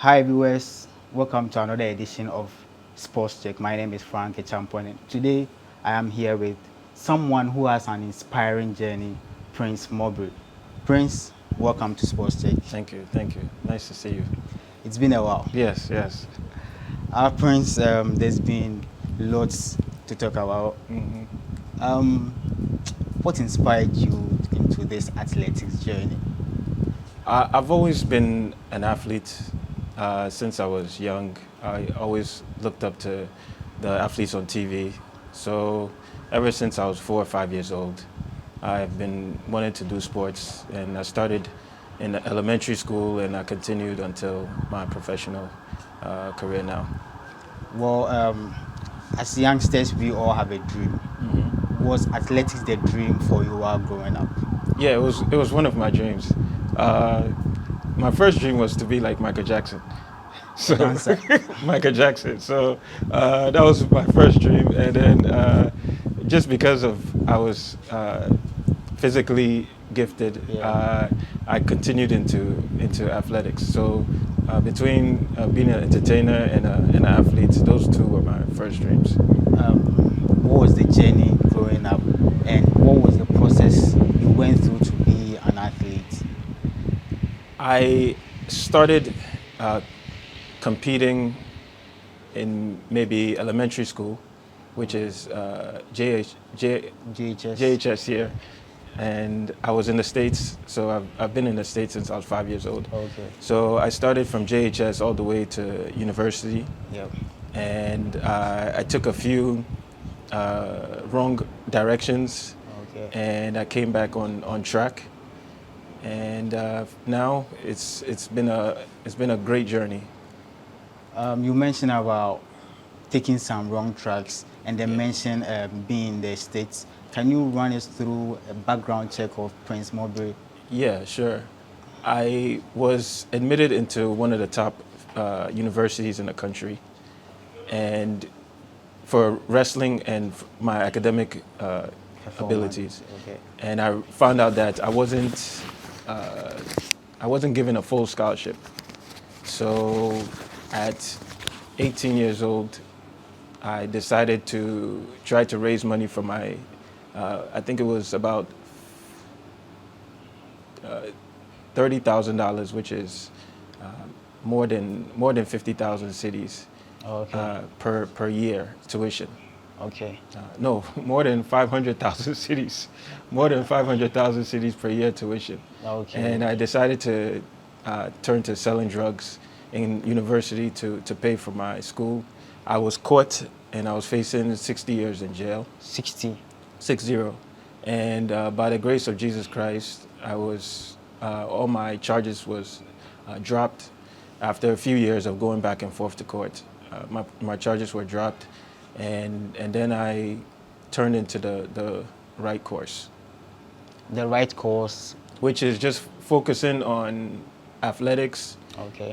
Hi viewers, welcome to another edition of Sports Check. My name is Frank Champon and today I am here with someone who has an inspiring journey, Prince Maubrey. Prince, welcome to Sports Check. Thank you, thank you. Nice to see you. It's been a while. Yes, yes. Prince, there's been lots to talk about. Um, what inspired you into this athletics journey? I've always been an athlete since I was young. I always looked up to the athletes on TV. So ever since I was 4 or 5 years old, I've been wanting to do sports, and I started in elementary school, and I continued until my professional career now. Well, as youngsters, we all have a dream. Was athletics the dream for you while growing up? Yeah, it was one of my dreams. My first dream was to be like Michael Jackson. So Michael Jackson. So that was my first dream, and then just because of I was physically gifted, I continued into athletics. So between being an entertainer and an athlete, those two were my first dreams. What was the journey growing up, and what was the process you went through to be an athlete? I started competing in maybe elementary school, which is JHS here, and I was in the States, so I've been in the States since I was 5 years old. Okay. So I started from JHS all the way to university. Yep. And I took a few wrong directions, Okay. and I came back on track. And now it's been a great journey. You mentioned about taking some wrong tracks, and then mentioned being in the States. Can you run us through a background check of Prince Maubrey? Yeah, sure. I was admitted into one of the top universities in the country, and for wrestling and my academic abilities. Okay. And I found out that I wasn't given a full scholarship. So at 18 years old, I decided to try to raise money for my, I think it was about $30,000, which is more than 50,000 cities per year tuition. Okay. No, more than 500,000 cities, more than 500,000 cities per year tuition. Okay. And I decided to turn to selling drugs in university to pay for my school. I was caught, and I was facing 60 years in jail. 60. 60. And by the grace of Jesus Christ, I was all my charges was dropped after a few years of going back and forth to court. My charges were dropped, and then I turned into the right course. The right course. Which is just focusing on athletics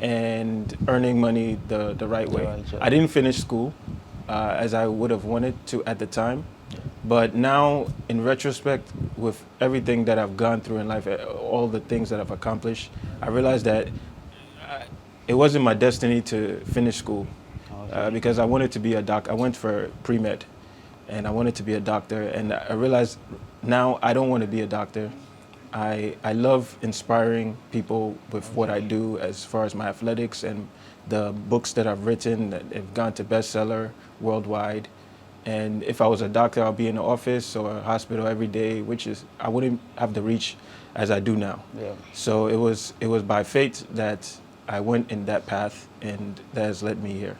and earning money the right way. I didn't finish school as I would have wanted to at the time. But now, in retrospect, with everything that I've gone through in life, all the things that I've accomplished, I realized that it wasn't my destiny to finish school because I wanted to be a doctor. I went for pre-med, and I wanted to be a doctor. And I realized now I don't want to be a doctor. I love inspiring people with what I do as far as my athletics and the books that I've written that have gone to bestseller worldwide. And if I was a doctor, I'll be in the office or a hospital every day, which is, I wouldn't have the reach as I do now. Yeah. So it was by fate that I went in that path, and that has led me here.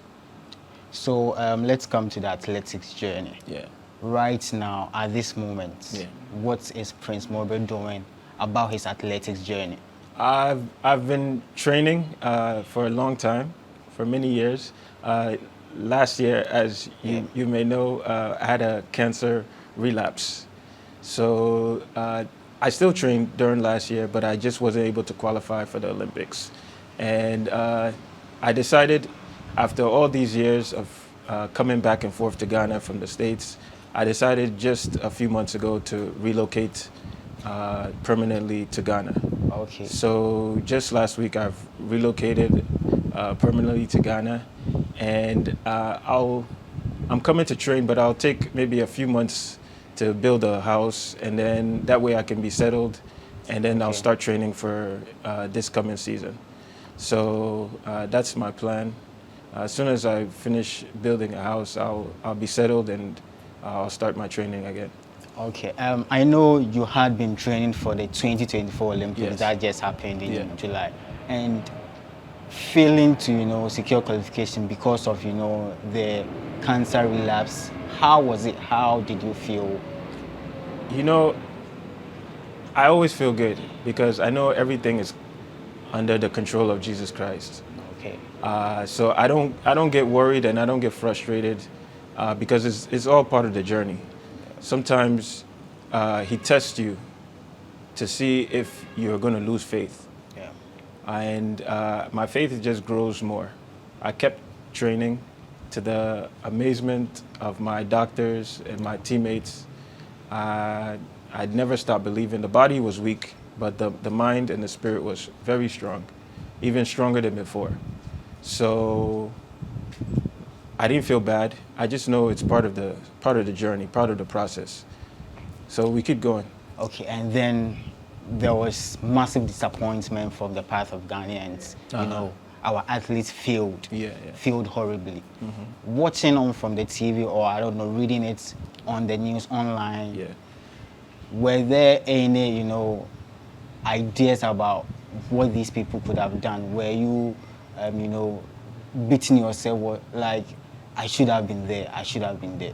So let's come to the athletics journey. Yeah. Right now, at this moment, what is Prince Maubrey doing about his athletics journey? I've been training for a long time, for many years. Last year, as you may know, I had a cancer relapse. So I still trained during last year, but I just wasn't able to qualify for the Olympics. And I decided, after all these years of coming back and forth to Ghana from the States, I decided just a few months ago to relocate permanently to Ghana. Okay. So just last week I've relocated permanently to Ghana, and I'm coming to train, but I'll take maybe a few months to build a house, and then that way I can be settled, and then I'll start training for this coming season. So that's my plan. As soon as I finish building a house, I'll be settled, and I'll start my training again. Okay. I know you had been training for the 2024 Olympics. Yes. That just happened in July, and failing to secure qualification because of the cancer relapse. How was it? How did you feel? I always feel good because I know everything is under the control of Jesus Christ. Okay. So I don't get worried and I don't get frustrated because it's all part of the journey. Sometimes he tests you to see if you're going to lose faith. Yeah. And my faith just grows more. I kept training to the amazement of my doctors and my teammates. I'd never stopped believing. The body was weak, but the mind and the spirit was very strong, even stronger than before. So I didn't feel bad. I just know it's part of the journey, part of the process. So we keep going. Okay, and then there was massive disappointment from the path of Ghanaians. Our athletes failed. Failed horribly. Mm-hmm. Watching on from the TV or I don't know, reading it on the news online. Yeah. Were there any ideas about what these people could have done? Were you beating yourself like I should have been there, I should have been there?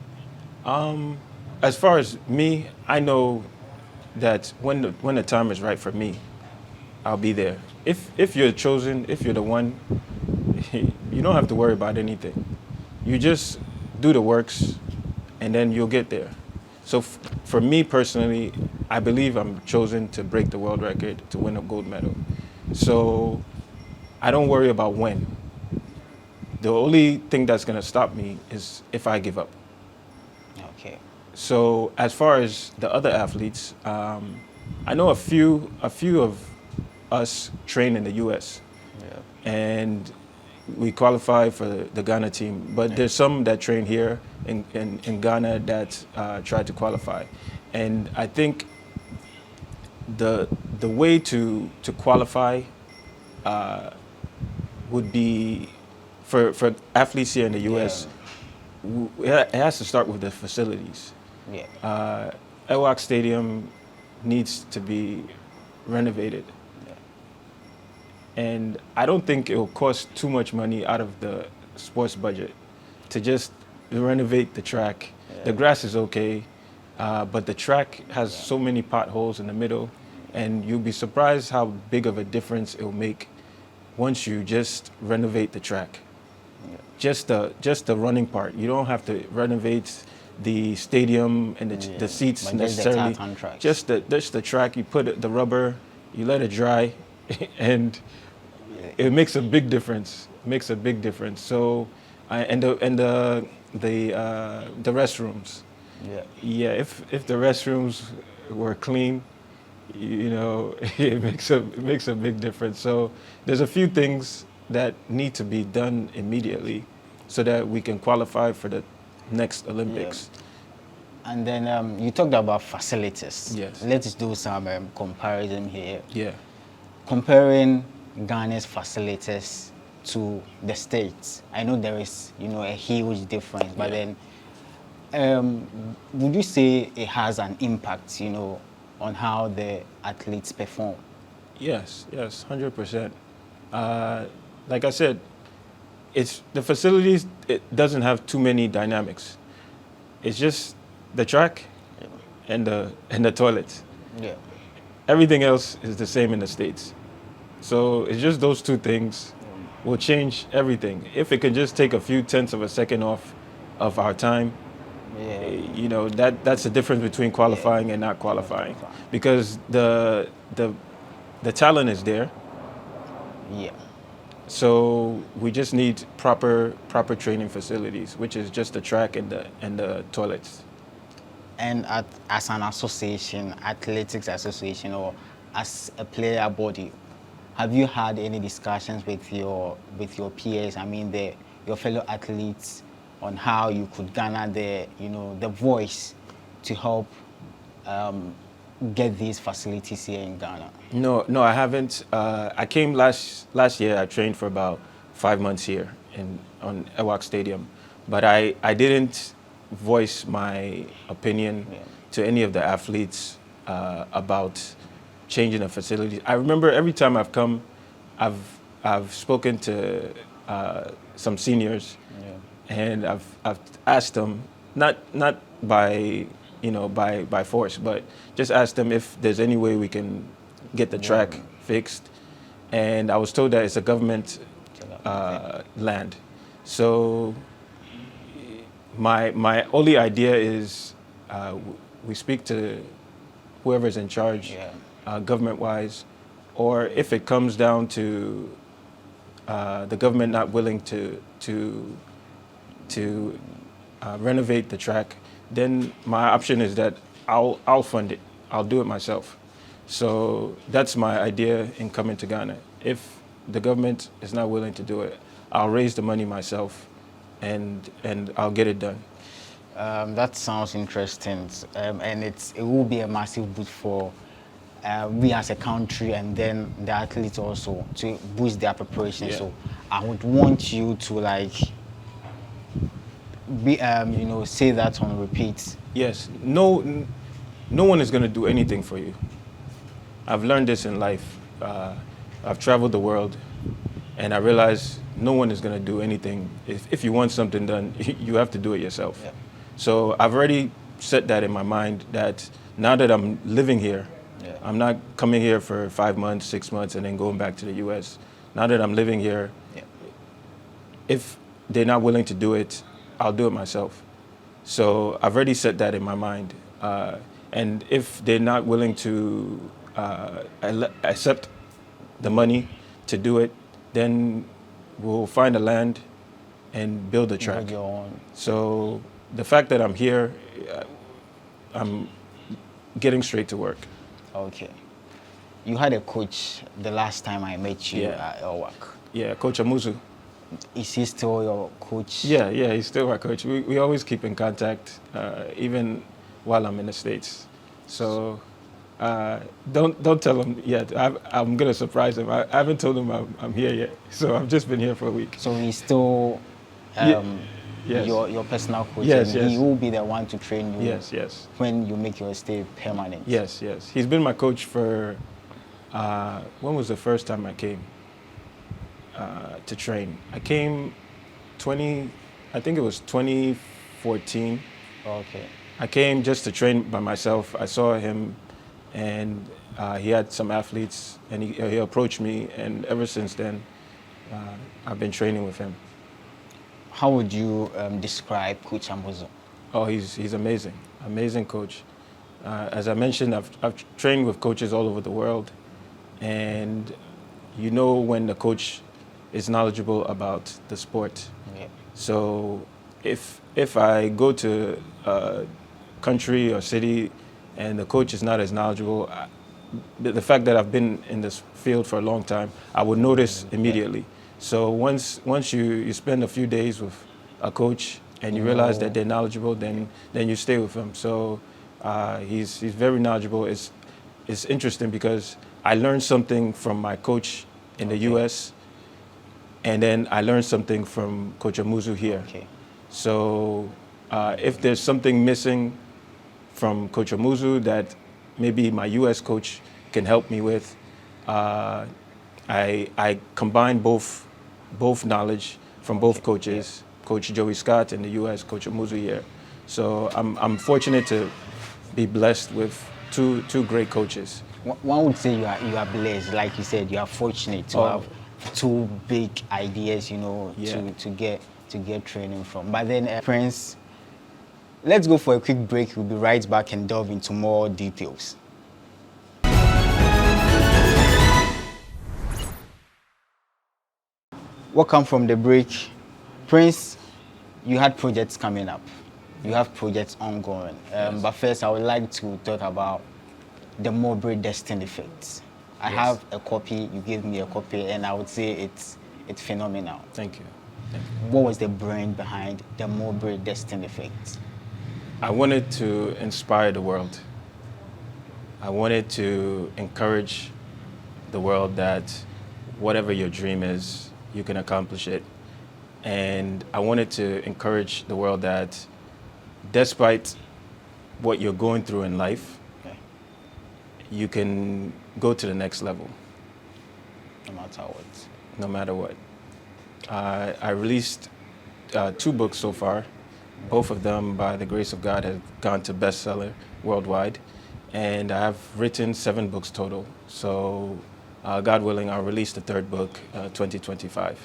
As far as me, I know that when the time is right for me, I'll be there. If you're chosen, if you're the one, you don't have to worry about anything. You just do the works, and then you'll get there. So for me personally, I believe I'm chosen to break the world record to win a gold medal. So I don't worry about when. The only thing that's going to stop me is if I give up. Okay. So as far as the other athletes, I know a few of us train in the U.S. And we qualify for the Ghana team. But there's some that train here in Ghana that try to qualify. And I think the way to qualify would be for athletes here in the U.S. It has to start with the facilities. EWAC Stadium needs to be renovated. And I don't think it will cost too much money out of the sports budget to just renovate the track. The grass is okay, but the track has so many potholes in the middle, and you'll be surprised how big of a difference it will make once you just renovate the track. Just the running part. You don't have to renovate the stadium and the seats necessarily. Just the track. You put the rubber, you let it dry, and it makes a big difference. Makes a big difference. So, and the restrooms. If the restrooms were clean, it makes a big difference. So there's a few things that need to be done immediately so that we can qualify for the next Olympics. And then you talked about facilities. Yes. Let's do some comparison here. Comparing Ghana's facilities to the States. I know there is, a huge difference, but then would you say it has an impact, on how the athletes perform? Yes, 100%. Like I said, it's the facilities. It doesn't have too many dynamics. It's just the track and the toilets. Everything else is the same in the States. So it's just those two things will change everything. If it can just take a few tenths of a second off of our time, that's the difference between qualifying and not qualifying. Because the talent is there. So we just need proper training facilities, which is just the track and the toilets. And as an association, athletics association, or as a player body, have you had any discussions with your peers? I mean, your fellow athletes, on how you could garner the voice to help get these facilities here in Ghana? No, I haven't. I came last year. I trained for about 5 months here on Ewak Stadium, but I didn't voice my opinion to any of the athletes about changing the facilities. I remember every time I've come, I've spoken to some seniors, and I've asked them, not by by force, but just asked them if there's any way we can get the track fixed. And I was told that it's a government land. So my only idea is we speak to whoever's in charge, government-wise, or if it comes down to the government not willing to renovate the track, then my option is that I'll fund it. I'll do it myself. So that's my idea in coming to Ghana. If the government is not willing to do it, I'll raise the money myself, and I'll get it done. That sounds interesting, and it will be a massive boost for we as a country, and then the athletes also, to boost their preparation. Yeah. So I would want you to be say that on repeat. Yes. No one is going to do anything for you. I've learned this in life. I've traveled the world, and I realize no one is going to do anything. If you want something done, you have to do it yourself. Yeah. So I've already set that in my mind, that now that I'm living here, I'm not coming here for 5 months, 6 months, and then going back to the U.S. Now that I'm living here, if they're not willing to do it, I'll do it myself. So I've already set that in my mind. And if they're not willing to accept the money to do it, then we'll find a land and build a track. So the fact that I'm here, I'm getting straight to work. Okay. You had a coach the last time I met you at Ewak. Yeah, Coach Amuzu. Is he still your coach? Yeah, he's still my coach. We always keep in contact, even while I'm in the States. So don't tell him yet. I'm gonna surprise him. I haven't told him I'm here yet. So I've just been here for a week. So he's still your personal coach. Yes. He will be the one to train you. Yes. When you make your stay permanent. Yes. He's been my coach for. When was the first time I came to train? I came I think it was 2014. Okay. I came just to train by myself. I saw him, and he had some athletes, and he approached me, and ever since then, I've been training with him. How would you describe Coach Amuzu? Oh, he's amazing, amazing coach. As I mentioned, I've trained with coaches all over the world, and you know when the coach is knowledgeable about the sport. Yeah. So if I go to a country or city and the coach is not as knowledgeable, the fact that I've been in this field for a long time, I would notice immediately. So once you spend a few days with a coach and you realize that they're knowledgeable, then you stay with them. So he's very knowledgeable. It's interesting because I learned something from my coach in the U.S. and then I learned something from Coach Amuzu here. Okay. So if there's something missing from Coach Amuzu that maybe my U.S. coach can help me with, I combine both knowledge from both coaches, Coach Joey Scott in the U.S., Coach Amuzu here. So I'm fortunate to be blessed with two great coaches. One would say you are blessed, like you said, you are fortunate to have two big ideas, to get training from. But then, Prince, let's go for a quick break. We'll be right back and delve into more details. Welcome from the break. Prince, you had projects coming up. You have projects ongoing. Yes. But first, I would like to talk about the Maubrey Destin effect. I have a copy. You gave me a copy, and I would say it's phenomenal. Thank you. What was the brain behind the Maubrey Destin effect? I wanted to inspire the world. I wanted to encourage the world that whatever your dream is, you can accomplish it. And I wanted to encourage the world that despite what you're going through in life, you can go to the next level. No matter what. No matter what. I released 2 books so far. Both of them, by the grace of God, have gone to bestseller worldwide. And I have written 7 books total. So, God willing, I'll release the 3rd book, 2025.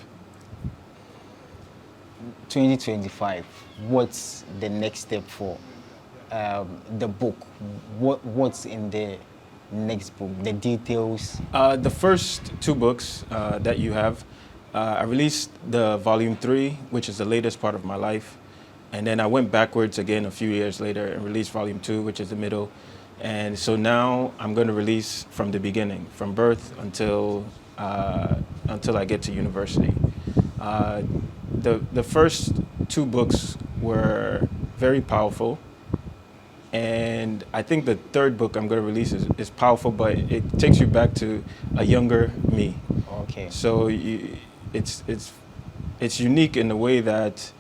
2025, what's the next step for the book? What's in the next book, the details? The first 2 books that you have, I released the volume 3, which is the latest part of my life. And then I went backwards again a few years later and released volume 2, which is the middle. And so now I'm going to release from the beginning, from birth until I get to university. The first 2 books were very powerful. And I think the 3rd book I'm going to release is powerful, but it takes you back to a younger me. Okay. So it's unique in the way that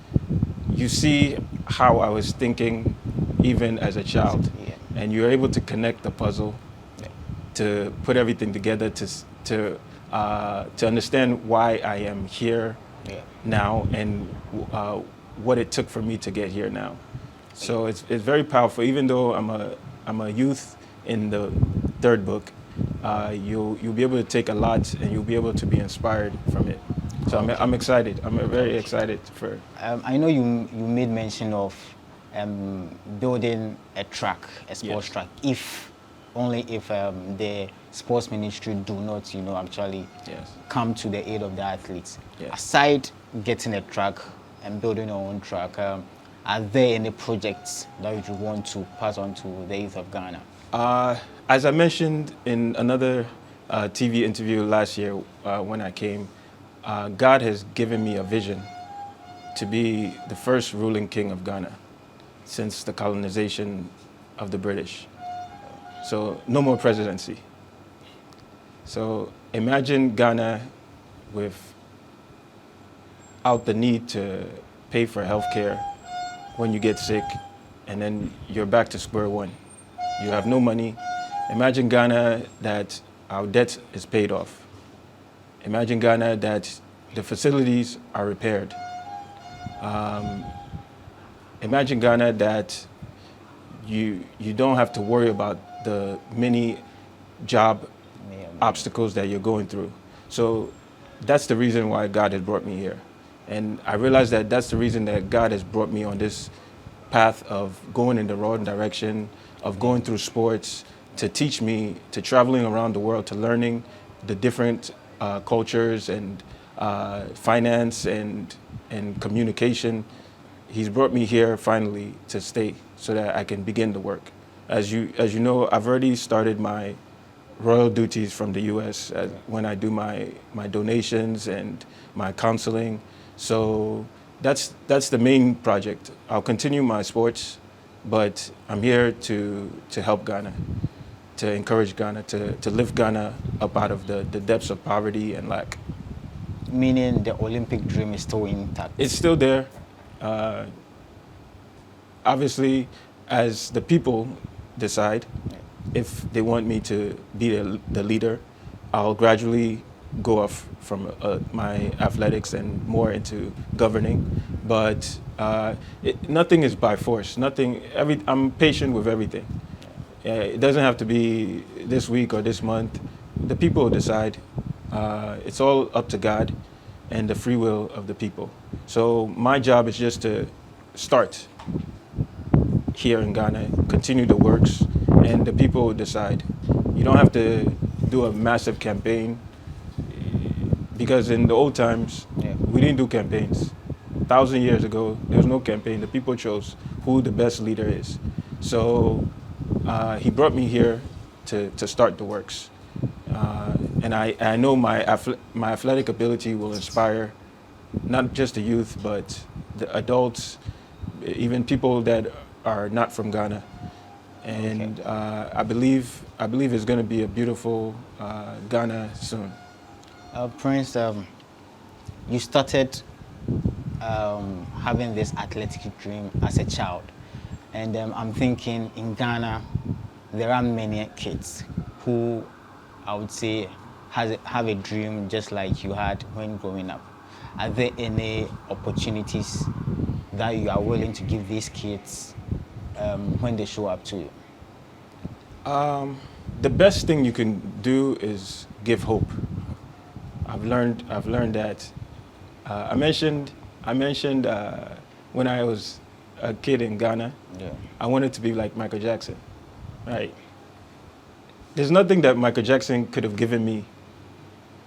you see how I was thinking even as a child. Yeah. And you're able to connect the puzzle, to put everything together, to understand why I am here now and what it took for me to get here now. So it's very powerful. Even though I'm a youth in the 3rd book, you'll be able to take a lot and you'll be able to be inspired from it. So I'm excited. I'm very excited for. I know you made mention of building a track, a sports track, if the sports ministry do not, actually come to the aid of the athletes. Aside getting a track and building your own track, are there any projects that you want to pass on to the youth of Ghana? As I mentioned in another TV interview last year when I came, God has given me a vision to be the first ruling king of Ghana since the colonization of the British. So no more presidency. So imagine Ghana without the need to pay for healthcare when you get sick, and then you're back to square one. You have no money. Imagine Ghana that our debt is paid off. Imagine Ghana that the facilities are repaired. Imagine Ghana that you don't have to worry about the many job obstacles that you're going through. So that's the reason why God has brought me here. And I realize that that's the reason that God has brought me on this path of going in the wrong direction, of going through sports, to teach me, to traveling around the world, to learning the different cultures and finance and communication. He's brought me here finally to stay so that I can begin the work. As you know, I've already started my royal duties from the U.S. When I do my donations and my counseling. So that's the main project. I'll continue my sports, but I'm here to help Ghana, to encourage Ghana, to lift Ghana up out of the depths of poverty and lack. Meaning the Olympic dream is still intact? It's still there. Obviously, as the people decide if they want me to be the leader, I'll gradually go off from my athletics and more into governing. But nothing is by force. I'm patient with everything. It doesn't have to be this week or this month. The people will decide. It's all up to God and the free will of the people. So my job is just to start here in Ghana, continue the works, and the people will decide. You don't have to do a massive campaign, because in the old times, we didn't do campaigns. 1,000 years ago, there was no campaign. The people chose who the best leader is. So he brought me here to start the works. And I know my athletic ability will inspire not just the youth, but the adults, even people that are not from Ghana. And I believe it's going to be a beautiful Ghana soon. Prince, you started having this athletic dream as a child, and I'm thinking in Ghana there are many kids who I would say have a dream just like you had when growing up. Are there any opportunities that you are willing to give these kids when they show up to you? The best thing you can do is give hope. I've learned that. I mentioned when I was a kid in Ghana, I wanted to be like Michael Jackson, right? There's nothing that Michael Jackson could have given me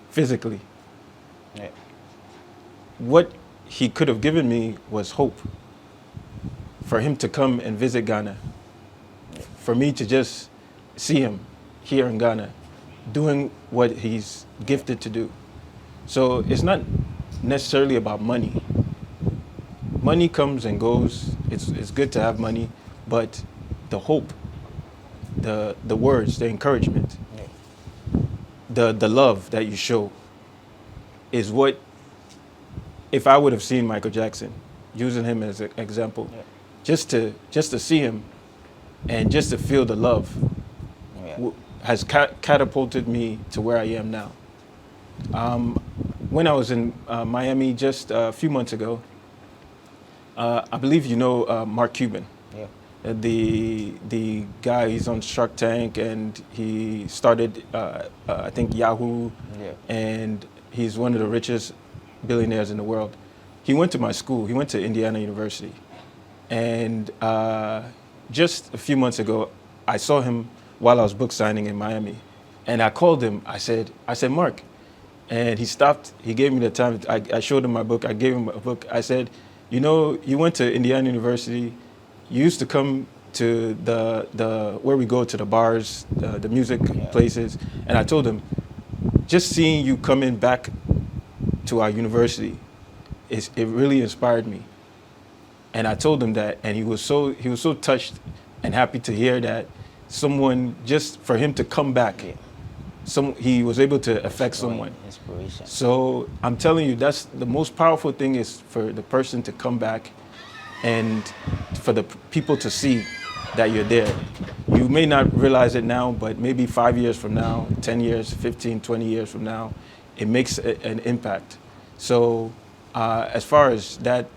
physically. Yeah. What he could have given me was hope. For him to come and visit Ghana, for me to just see him here in Ghana, doing what he's gifted to do. So it's not necessarily about money. Money comes and goes. It's good to have money, but the hope, the words, the encouragement, the love that you show is what, if I would have seen Michael Jackson, using him as an example, just to see him and just to feel the love has catapulted me to where I am now. When I was in Miami just a few months ago, I believe you know Mark Cuban. Yeah. The guy, he's on Shark Tank, and he started, I think, Yahoo, and he's one of the richest billionaires in the world. He went to my school. He went to Indiana University. And just a few months ago, I saw him while I was book signing in Miami. And I called him. I said, Mark. And he stopped. He gave me the time. I showed him my book. I gave him a book. I said, you know, you went to Indiana University. You used to come to the where we go to the bars, the music places. And I told him, just seeing you coming back to our university, it really inspired me. And I told him that, and he was so touched and happy to hear that someone, just for him to come back, he was able to affect someone. Inspiration. So I'm telling you, that's the most powerful thing, is for the person to come back and for the people to see that you're there. You may not realize it now, but maybe 5 years from now, 10 years, 15, 20 years from now, it makes an impact. So as far as that,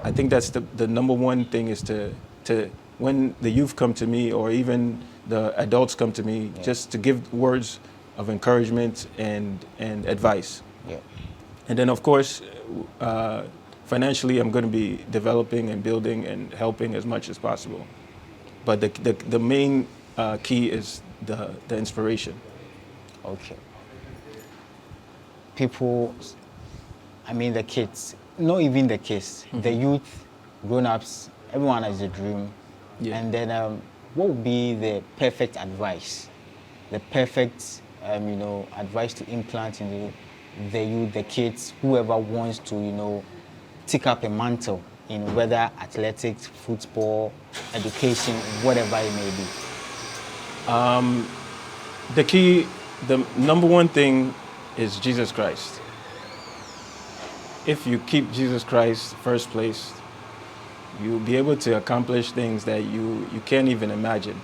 I think that's the number one thing, is to when the youth come to me, or even the adults come to me, just to give words of encouragement and advice. Yeah. And then, of course, financially, I'm going to be developing and building and helping as much as possible. But the main key is the inspiration. Okay. People, I mean the kids, not even the kids, the youth, grown-ups, everyone has a dream. Yeah. And then what would be the perfect advice? The perfect, advice to implant in the youth, the kids, whoever wants to, take up a mantle in whether athletics, football, education, whatever it may be? The number one thing is Jesus Christ. If you keep Jesus Christ first place, you'll be able to accomplish things that you can't even imagine.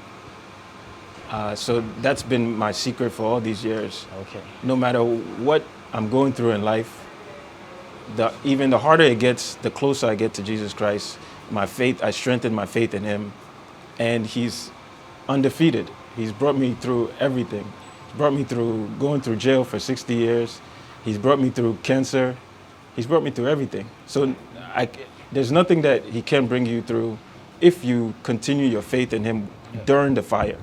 So that's been my secret for all these years. Okay. No matter what I'm going through in life, even the harder it gets, the closer I get to Jesus Christ. I strengthen my faith in him, and he's undefeated. He's brought me through everything. He's brought me through going through jail for 60 years. He's brought me through cancer. He's brought me through everything. So there's nothing that he can't bring you through if you continue your faith in him during the fire.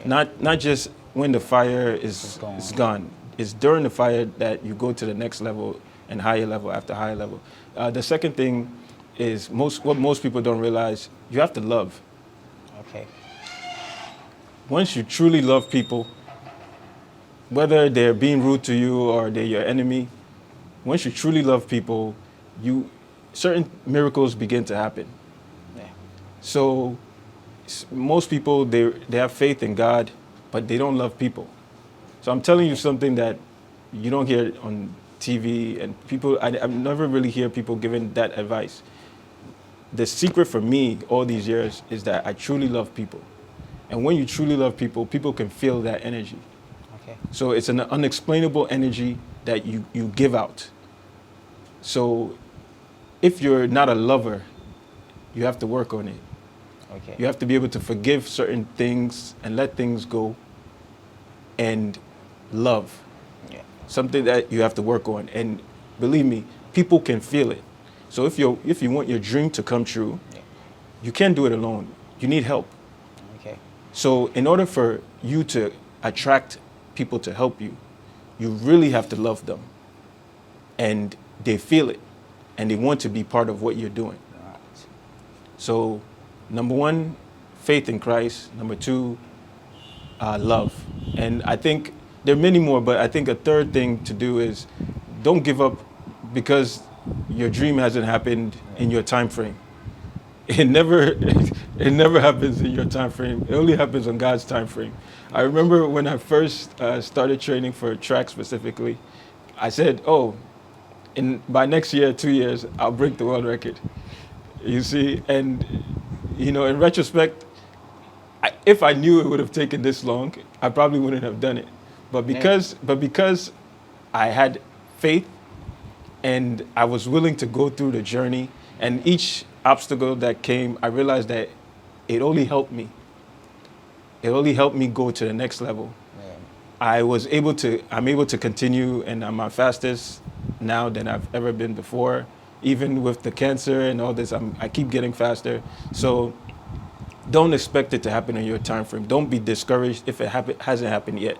Not just when the fire is gone. It's during the fire that you go to the next level and higher level after higher level. The second thing is what most people don't realize, you have to love. Okay. Once you truly love people, whether they're being rude to you or they're your enemy, once you truly love people, certain miracles begin to happen. Yeah. So most people, they have faith in God, but they don't love people. So I'm telling you something that you don't hear on TV, and people, I never really hear people giving that advice. The secret for me all these years is that I truly love people. And when you truly love people, people can feel that energy. Okay. So it's an unexplainable energy that you give out. So if you're not a lover, you have to work on it. Okay. You have to be able to forgive certain things and let things go and love. Yeah. Something that you have to work on. And believe me, people can feel it. So if you want your dream to come true, Yeah. you can't do it alone. You need help. Okay. So in order for you to attract people to help you, you really have to love them. And they feel it. And they want to be part of what you're doing. Right. So, number one, faith in Christ. Number two, love. And I think there are many more, but I think a third thing to do is don't give up because your dream hasn't happened in your time frame. It never happens in your time frame. It only happens on God's time frame. I remember when I first started training for track specifically, I said, "Oh, by next year, 2 years, I'll break the world record." You see, and in retrospect, if I knew it would have taken this long, I probably wouldn't have done it. But because I had faith and I was willing to go through the journey, and each obstacle that came, I realized that it only helped me. It only helped me go to the next level. Yeah. I'm able to continue, and I'm my fastest now than I've ever been before. Even with the cancer and all this, I keep getting faster. So don't expect it to happen in your time frame. Don't be discouraged if it hasn't happened yet.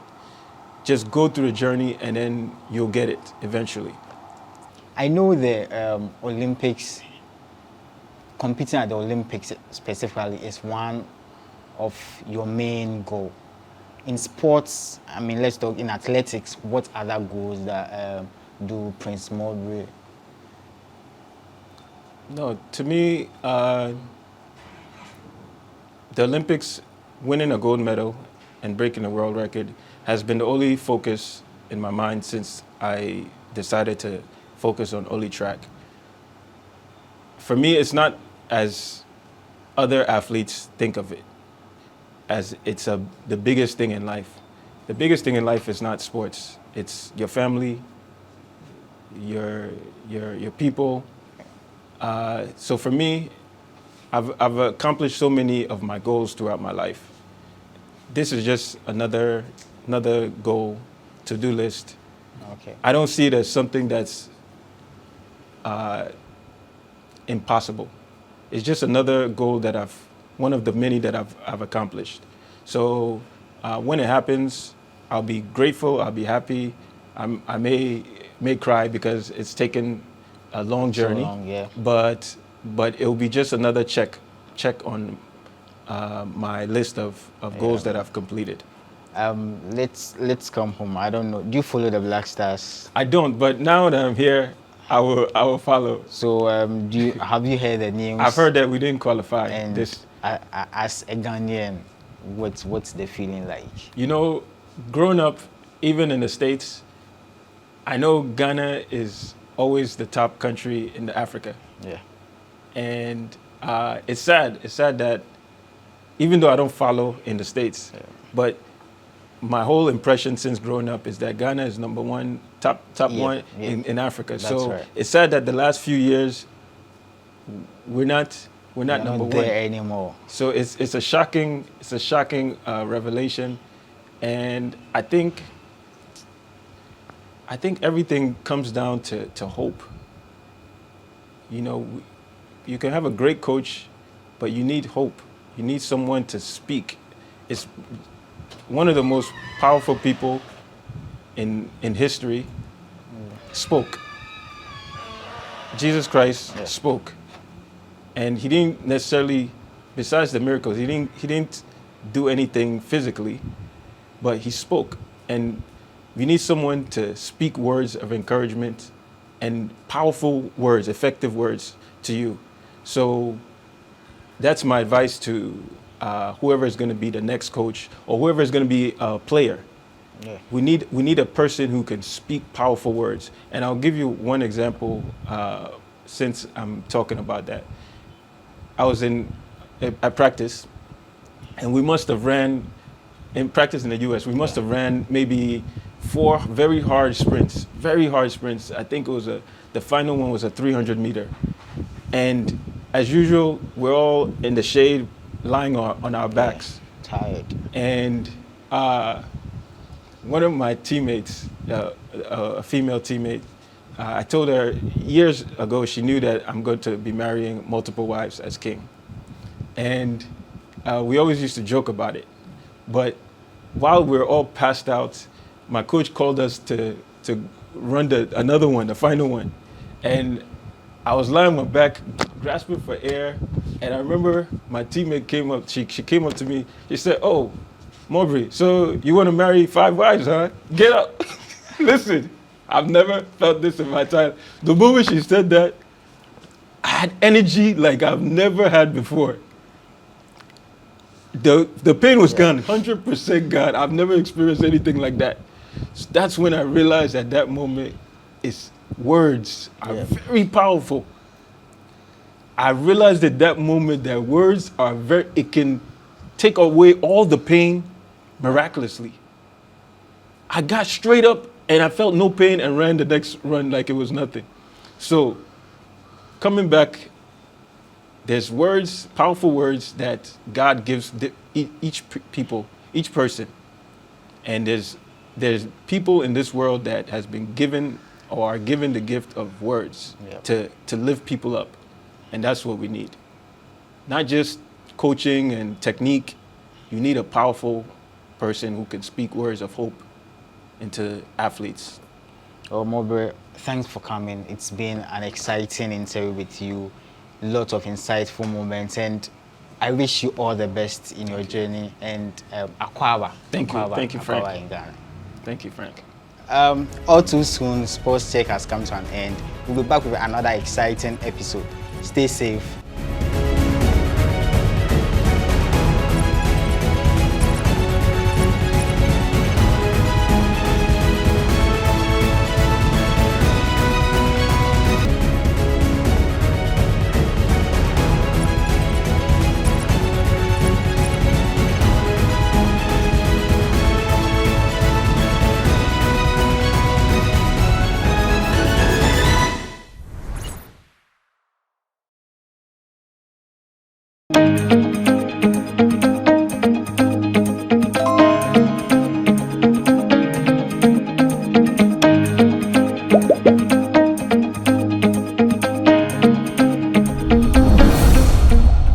Just go through the journey, and then you'll get it eventually. I know the Olympics, competing at the Olympics specifically is one of your main goal. In sports, I mean, let's talk in athletics, what other goals that do Prince Maubrey? No, to me, the Olympics, winning a gold medal and breaking a world record has been the only focus in my mind since I decided to focus on only track. For me, it's not as other athletes think of it, as it's the biggest thing in life. The biggest thing in life is not sports. It's your family, your people. So for me, I've accomplished so many of my goals throughout my life. This is just another goal, to-do list. Okay. I don't see it as something that's impossible. It's just another goal that one of the many that I've accomplished. So when it happens, I'll be grateful, I'll be happy. I may cry because it's taken a long journey. So long, yeah. But it'll be just another check on my list of goals that I've completed. Let's come home. I don't know. Do you follow the Black Stars? I don't, but now that I'm here, I will follow. So have you heard the news? I've heard that we didn't qualify. And as a Ghanaian, what's the feeling like? Growing up, even in the States, I know Ghana is always the top country in Africa. Yeah. And it's sad. It's sad that even though I don't follow in the States, but my whole impression since growing up is that Ghana is number one, top one in Africa. That's so right. It's sad that the last few years we're not number there one anymore. So it's a shocking revelation, and I think everything comes down to hope. You can have a great coach, but you need hope. You need someone to speak. It's one of the most powerful people in history spoke. Jesus Christ spoke. And he didn't necessarily, besides the miracles, he didn't do anything physically, but he spoke. And We need someone to speak words of encouragement and powerful words, effective words to you. So that's my advice to whoever is going to be the next coach or whoever is going to be a player. Yeah. We need a person who can speak powerful words. And I'll give you one example since I'm talking about that. I was at practice, and we must have ran, in practice in the US, we must have ran maybe 4 very hard sprints. I think it was the final one was a 300 meter. And as usual, we're all in the shade, lying on our backs. Yeah, tired. And one of my teammates, a female teammate, I told her years ago, she knew that I'm going to be marrying multiple wives as king. And we always used to joke about it. But while we were all passed out, my coach called us to run another one, the final one. And I was lying on my back, grasping for air, and I remember my teammate came up, she came up to me, she said, "Oh, Maubrey, so you want to marry 5 wives, huh? Get up." Listen, I've never felt this in my time. The moment she said that, I had energy like I've never had before. The pain was gone, 100% gone. I've never experienced anything like that. So that's when I realized at that moment, words are very powerful. I realized at that moment that words are it can take away all the pain miraculously. I got straight up and I felt no pain and ran the next run like it was nothing. So coming back, there's words, powerful words that God gives each person. And there's people in this world that has been given or are given the gift of words to lift people up. And that's what we need. Not just coaching and technique. You need a powerful person who can speak words of hope into athletes. Oh, Maubrey, thanks for coming. It's been an exciting interview with you. Lots of insightful moments, and I wish you all the best in your journey. And Akwaaba. Thank you, Frank. Akwaaba in Ghana. Thank you, Frank. All too soon, Sports Check has come to an end. We'll be back with another exciting episode. Stay safe.